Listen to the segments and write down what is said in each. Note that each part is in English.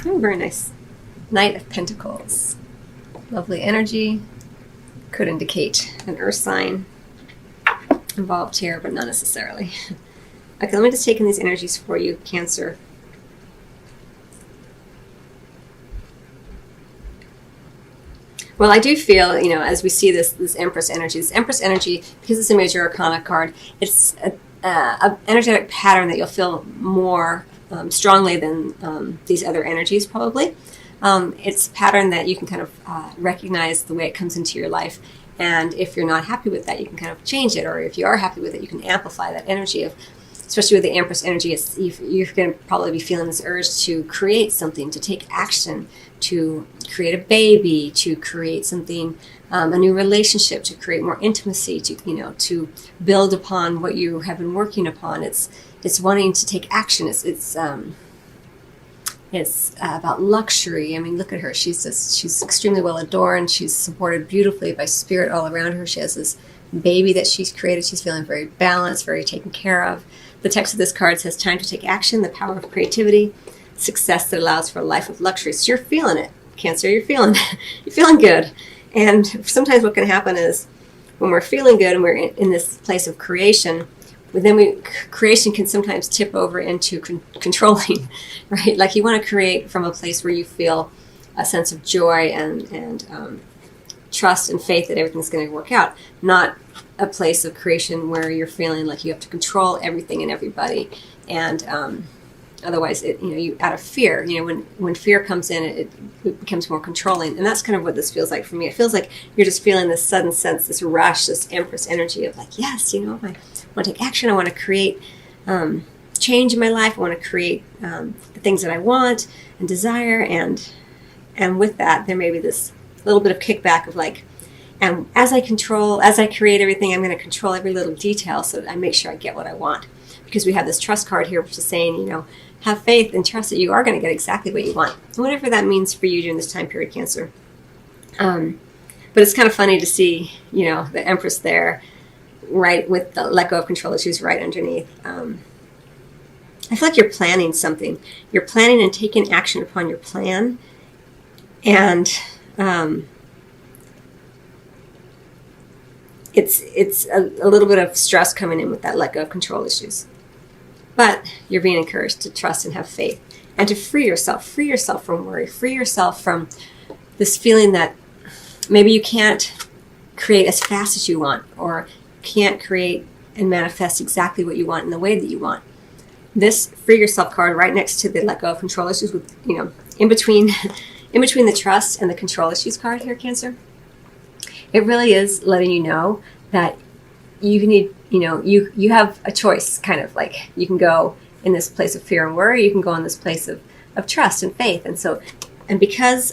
Oh, very nice. Knight of Pentacles. Lovely energy. Could indicate an earth sign involved here, but not necessarily. Okay, let me just take in these energies for you, Cancer. Well, I do feel, as we see this Empress energy, because it's a major arcana card, it's an energetic pattern that you'll feel more strongly than these other energies, probably. It's a pattern that you can kind of recognize the way it comes into your life. And if you're not happy with that, you can kind of change it. Or if you are happy with it, you can amplify that energy of, especially with the Empress energy, you're going to probably be feeling this urge to create something, to take action, to create a baby, to create something, a new relationship, to create more intimacy, to build upon what you have been working upon. It's wanting to take action. It's about luxury. I mean, look at her. She's extremely well adorned. She's supported beautifully by spirit all around her. She has this baby that she's created. She's feeling very balanced, very taken care of. The text of this card says, time to take action, the power of creativity, success that allows for a life of luxury. So you're feeling it, Cancer. You're feeling good. And sometimes what can happen is when we're feeling good and we're in this place of creation, then creation can sometimes tip over into controlling, right? Like you want to create from a place where you feel a sense of joy and trust and faith that everything's going to work out, not a place of creation where you're feeling like you have to control everything and everybody, and otherwise, you out of fear. When fear comes in, it becomes more controlling, and that's kind of what this feels like for me. It feels like you're just feeling this sudden sense, this rush, this Empress energy of like, yes, I want to take action. I want to create change in my life. I want to create the things that I want and desire, and with that, there may be this little bit of kickback of like, and as I create everything, I'm going to control every little detail so that I make sure I get what I want. Because we have this trust card here, which is saying, have faith and trust that you are going to get exactly what you want. Whatever that means for you during this time period, Cancer. But it's kind of funny to see, the Empress there, right, with the let go of control issues right underneath. I feel like you're planning something. You're planning and taking action upon your plan. And it's a little bit of stress coming in with that let go of control issues. But you're being encouraged to trust and have faith and to free yourself from worry, free yourself from this feeling that maybe you can't create as fast as you want, or can't create and manifest exactly what you want in the way that you want. This free yourself card right next to the let go of control issues, with in between the trust and the control issues card here, Cancer. It really is letting you know that you need, you have a choice, kind of like you can go in this place of fear and worry, you can go in this place of trust and faith. And because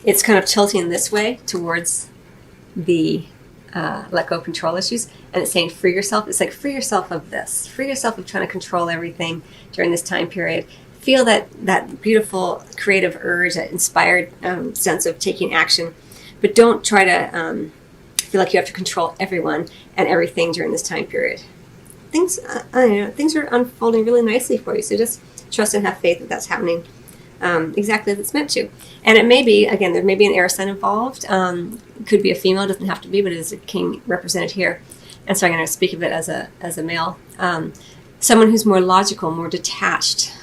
it's kind of tilting this way towards the let go of control issues, and it's saying free yourself. It's like free yourself of this. Free yourself of trying to control everything during this time period. Feel that beautiful creative urge, that inspired sense of taking action. But don't try to feel like you have to control everyone and everything during this time period. Things are unfolding really nicely for you. So just trust and have faith that that's happening exactly as it's meant to. And it may be, again, there may be an air sign involved. It could be a female, doesn't have to be, but it is a king represented here. And so I'm going to speak of it as a male. Someone who's more logical, more detached,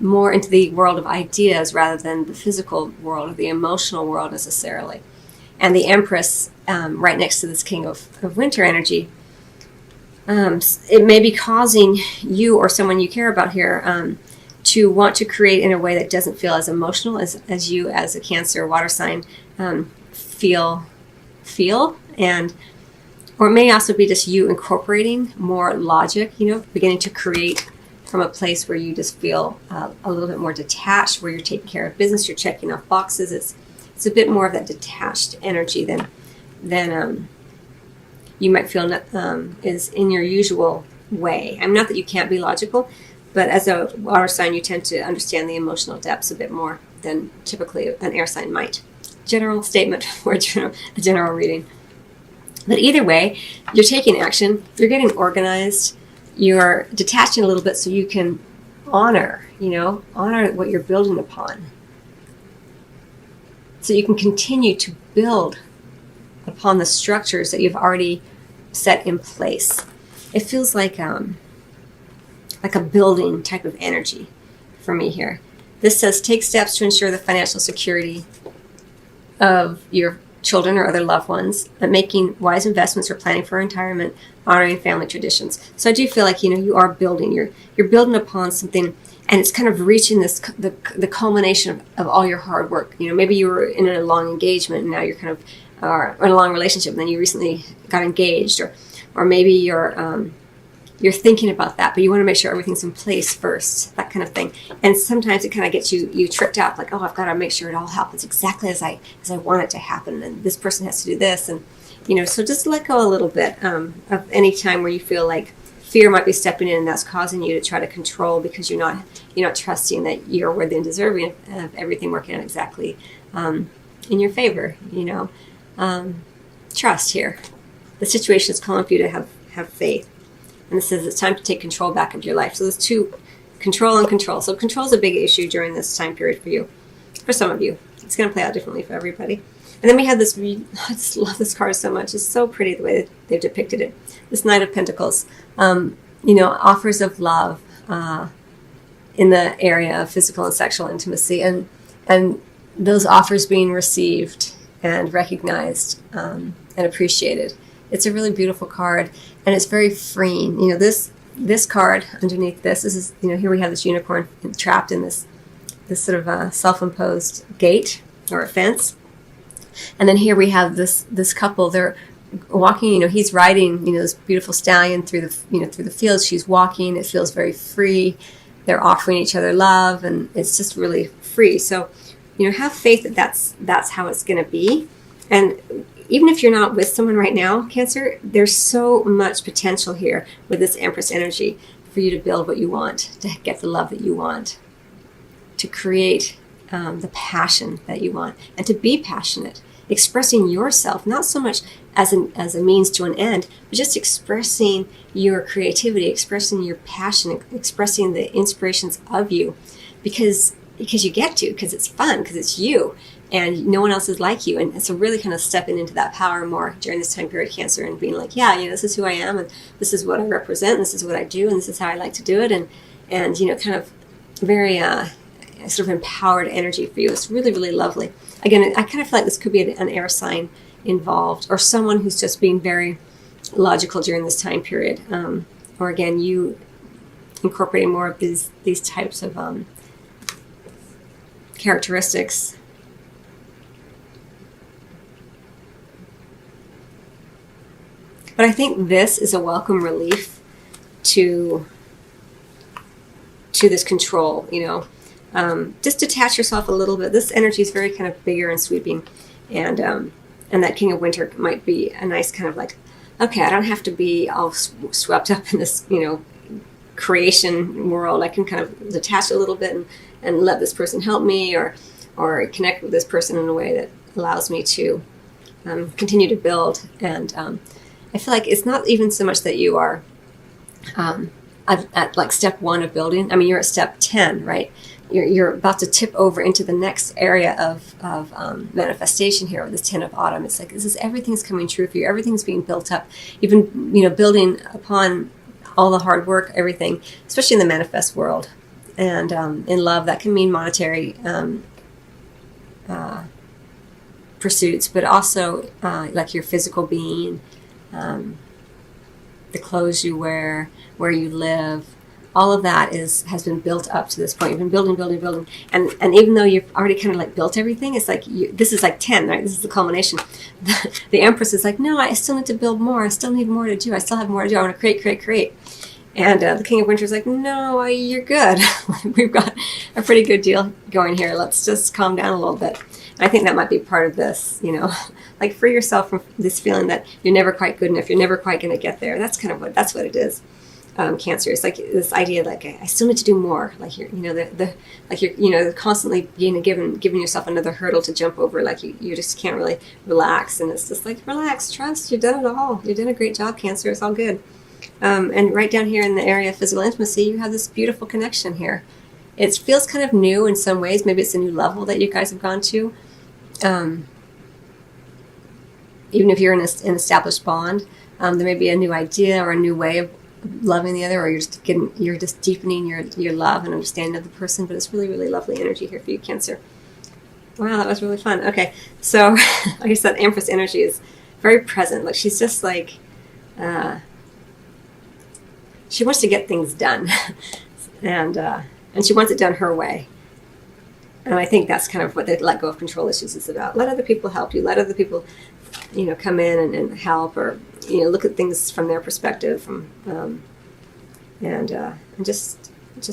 more into the world of ideas rather than the physical world or the emotional world necessarily. And the Empress, right next to this King of Winter energy, it may be causing you or someone you care about here to want to create in a way that doesn't feel as emotional as you as a Cancer water sign feel, and or it may also be just you incorporating more logic, beginning to create from a place where you just feel a little bit more detached, where you're taking care of business, you're checking off boxes. It's a bit more of that detached energy than you might feel is in your usual way. I'm not that you can't be logical, but as a water sign, you tend to understand the emotional depths a bit more than typically an air sign might. General statement for a general reading. But either way, you're taking action, you're getting organized, you're detaching a little bit so you can honor, honor what you're building upon. So you can continue to build upon the structures that you've already set in place. It feels like a building type of energy for me here. This says, take steps to ensure the financial security of your children or other loved ones, and making wise investments or planning for retirement, honoring family traditions. So I do feel like, you are building, you're building upon something, and it's kind of reaching the culmination of all your hard work. Maybe you were in a long engagement and now you're kind of in a long relationship, and then you recently got engaged, or maybe you're thinking about that, but you want to make sure everything's in place first, that kind of thing. And sometimes it kind of gets you tripped out, like, oh, I've got to make sure it all happens exactly as I want it to happen, and this person has to do this, and so just let go a little bit of any time where you feel like fear might be stepping in, and that's causing you to try to control because you're not trusting that you're worthy and deserving of everything working out exactly in your favor. Trust here. The situation is calling for you to have faith. And this says it's time to take control back of your life. So there's two, control and control. So control is a big issue during this time period for you. For some of you. It's going to play out differently for everybody. And then we have this, I just love this card so much. It's so pretty the way that they've depicted it. This Knight of Pentacles. Offers of love in the area of physical and sexual intimacy. And those offers being received and recognized and appreciated. It's a really beautiful card, and it's very freeing. This card underneath this is here we have this unicorn trapped in this sort of self-imposed gate or a fence, and then here we have this couple. They're walking. He's riding this beautiful stallion through the fields. She's walking. It feels very free. They're offering each other love, and it's just really free. So have faith that that's how it's going to be, and even if you're not with someone right now, Cancer, there's so much potential here with this Empress energy for you to build what you want, to get the love that you want, to create the passion that you want, and to be passionate, expressing yourself, not so much as a means to an end, but just expressing your creativity, expressing your passion, expressing the inspirations of you, because you get to, because it's fun, because it's you. And no one else is like you. And so really kind of stepping into that power more during this time period, Cancer, and being like, this is who I am, and this is what I represent, and this is what I do, and this is how I like to do it. And kind of very sort of empowered energy for you. It's really, really lovely. Again, I kind of feel like this could be an air sign involved, or someone who's just being very logical during this time period. Or again, you incorporating more of these types of characteristics. But I think this is a welcome relief to this control, just detach yourself a little bit. This energy is very kind of bigger and sweeping, and that King of Winter might be a nice kind of like, okay, I don't have to be all swept up in this, creation world. I can kind of detach a little bit and let this person help me, or connect with this person in a way that allows me to continue to build. And I feel like it's not even so much that you are at like step 1 of building. I mean, you're at step 10, right? You're about to tip over into the next area of manifestation here with this 10 of Autumn. It's like everything's coming true for you. Everything's being built up. You've been building upon all the hard work, everything, especially in the manifest world. And in love, that can mean monetary pursuits, but also like your physical being, the clothes you wear, where you live, all of that has been built up to this point. You've been building, and even though you've already kind of like built everything, it's like this is like 10, right? This is the culmination. The Empress is like, no, I still need to build more. I still need more to do. I still have more to do. I want to create. And the King of Winter is like, no, you're good. We've got a pretty good deal going here. Let's just calm down a little bit. And I think that might be part of this, like free yourself from this feeling that you're never quite good enough. You're never quite going to get there. That's what it is. Cancer. It's like this idea, like I still need to do more. Like you're constantly giving yourself another hurdle to jump over. Like you just can't really relax. And it's just like, relax, trust. You've done it all. You've done a great job, Cancer. It's all good. And right down here in the area of physical intimacy, you have this beautiful connection here. It feels kind of new in some ways. Maybe it's a new level that you guys have gone to. Even if you're in an established bond, there may be a new idea or a new way of loving the other, or you're just deepening your love and understanding of the person. But it's really, really lovely energy here for you, Cancer. Wow, that was really fun. Okay, so like I said, Empress energy is very present. Like she's just like she wants to get things done, and she wants it done her way. And I think that's kind of what the let go of control issues is about. Let other people help you. Let other people, come in and help, or look at things from their perspective, and just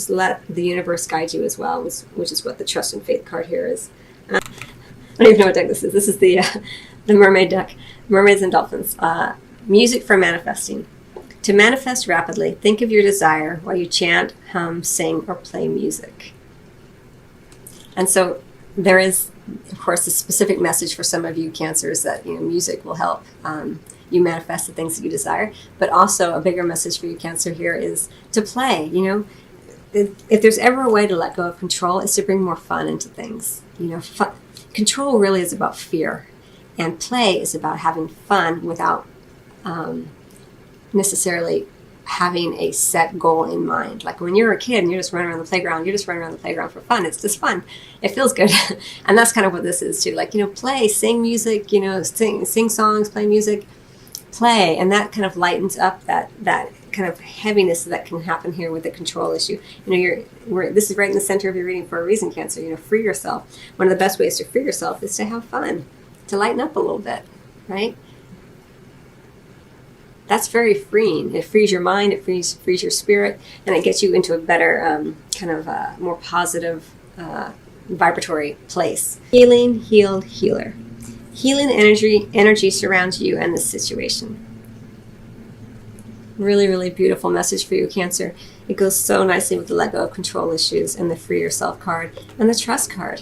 let the universe guide you as well, which is what the trust and faith card here is. I don't even know what deck this is. This is the mermaid deck, mermaids and dolphins. Music for manifesting. To manifest rapidly, think of your desire while you chant, hum, sing, or play music. And so there is, of course, a specific message for some of you Cancers that music will help you manifest the things that you desire. But also a bigger message for you Cancer here is to play. If there's ever a way to let go of control, it's to bring more fun into things. Control really is about fear, and play is about having fun without necessarily having a set goal in mind. Like when you're a kid and you're just running around the playground for fun. It's just fun. It feels good. And that's kind of what this is too. Like, play, sing music, sing songs, play music, play. And that kind of lightens up that kind of heaviness that can happen here with the control issue. This is right in the center of your reading for a reason, Cancer. Free yourself. One of the best ways to free yourself is to have fun, to lighten up a little bit, right? That's very freeing. It frees your mind, it frees your spirit, and it gets you into a better, more positive, vibratory place. Healing, healed, healer. Healing energy surrounds you and the situation. Really, really beautiful message for you, Cancer. It goes so nicely with the let go of control issues and the free yourself card and the trust card,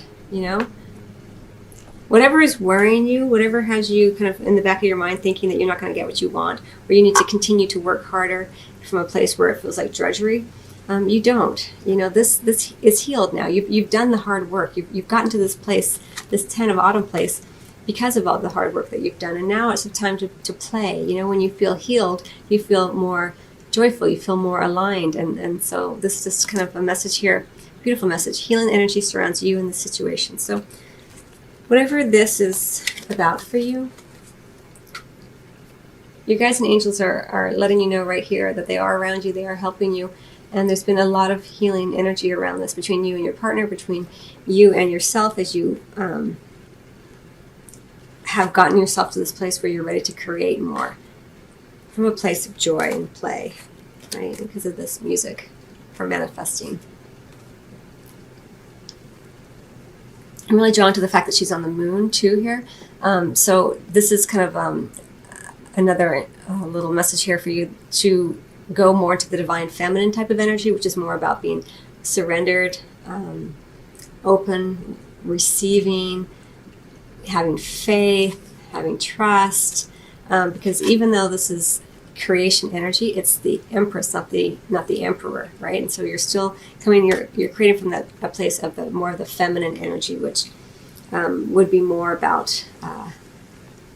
Whatever is worrying you, whatever has you kind of in the back of your mind thinking that you're not going to get what you want, or you need to continue to work harder from a place where it feels like drudgery, you don't. This is healed now. You've done the hard work. You've gotten to this place, this 10 of autumn place, because of all the hard work that you've done. And now it's the time to play. When you feel healed, you feel more joyful, you feel more aligned. And so this is just kind of a message here, beautiful message. Healing energy surrounds you in the situation. So whatever this is about for you, your guides and angels are letting you know right here that they are around you, they are helping you, and there's been a lot of healing energy around this between you and your partner, between you and yourself, as you have gotten yourself to this place where you're ready to create more from a place of joy and play, right? Because of this music for manifesting. I'm really drawn to the fact that she's on the moon too here. So this is kind of another little message here for you to go more into the divine feminine type of energy, which is more about being surrendered, open, receiving, having faith, having trust. Because even though this is creation energy, it's the Empress, not the Emperor, right? And so you're still coming, you're creating from that place of the more of the feminine energy, which would be more about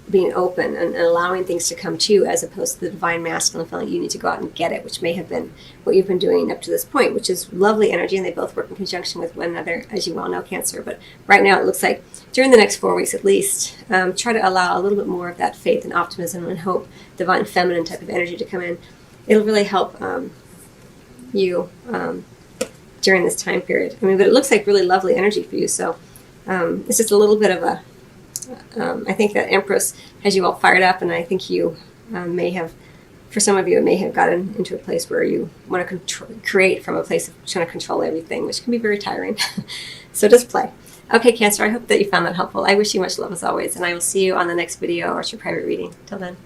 being open and allowing things to come to you, as opposed to the divine masculine feeling you need to go out and get it, which may have been what you've been doing up to this point, which is lovely energy, and they both work in conjunction with one another, as you well know, Cancer. But right now it looks like during the next 4 weeks at least, try to allow a little bit more of that faith and optimism and hope, divine feminine type of energy to come in. It'll really help you during this time period. But it looks like really lovely energy for you. So it's just a little bit of a, I think that Empress has you all fired up, and I think you may have, for some of you, it may have gotten into a place where you want to create from a place of trying to control everything, which can be very tiring. So just play. Okay, Cancer, I hope that you found that helpful. I wish you much love as always, and I will see you on the next video or your private reading. Till then.